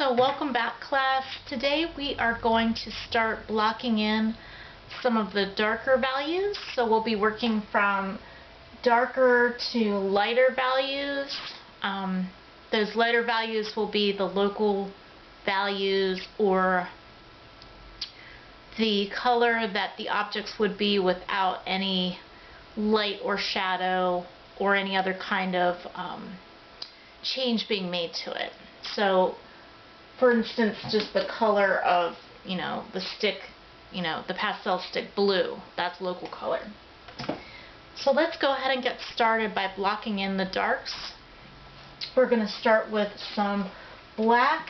So welcome back, class. Today we are going to start blocking in some of the darker values. So we'll be working from darker to lighter values. Those lighter values will be the local values, or the color that the objects would be without any light or shadow or any other kind of change being made to it. So for instance, just the color of, the stick, the pastel stick blue, that's local color. So let's go ahead and get started by blocking in the darks. We're going to start with some black,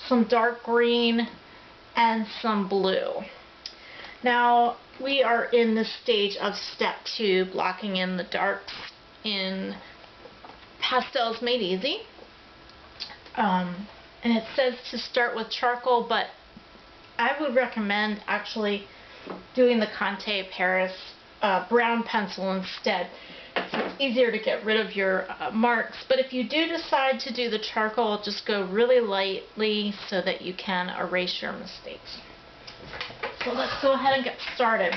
some dark green, and some blue. Now we are in the stage of step 2, blocking in the darks in Pastels Made Easy. And it says to start with charcoal, but I would recommend actually doing the Conte Paris brown pencil instead. It's easier to get rid of your marks, but if you do decide to do the charcoal, just go really lightly so that you can erase your mistakes. So let's go ahead and get started.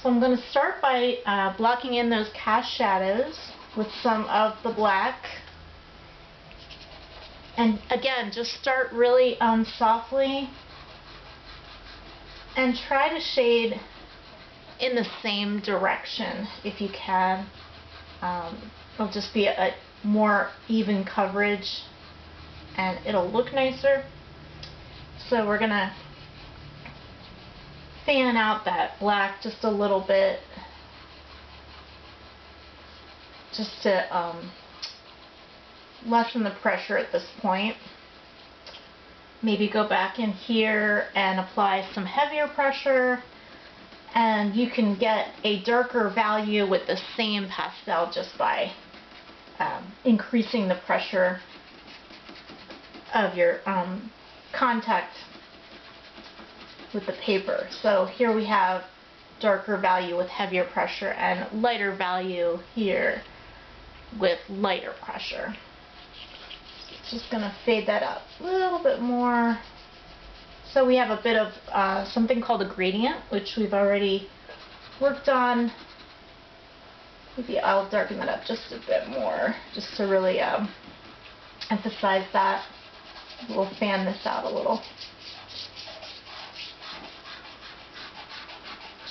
So I'm going to start by blocking in those cast shadows with some of the black. And again, just start really softly and try to shade in the same direction if you can. It'll just be a more even coverage and it'll look nicer. So we're going to fan out that black just a little bit, just to lessen the pressure at this point. Maybe go back in here and apply some heavier pressure, and you can get a darker value with the same pastel just by increasing the pressure of your contact with the paper. So here we have darker value with heavier pressure and lighter value here with lighter pressure. Just going to fade that up a little bit more. So we have a bit of something called a gradient, which we've already worked on. Maybe I'll darken that up just a bit more, just to really emphasize that. We'll fan this out a little.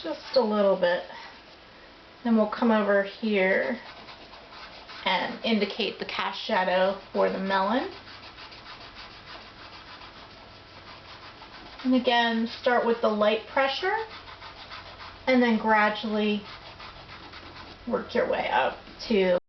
Just a little bit. Then we'll come over here and indicate the cast shadow for the melon. And again, start with the light pressure and then gradually work your way up to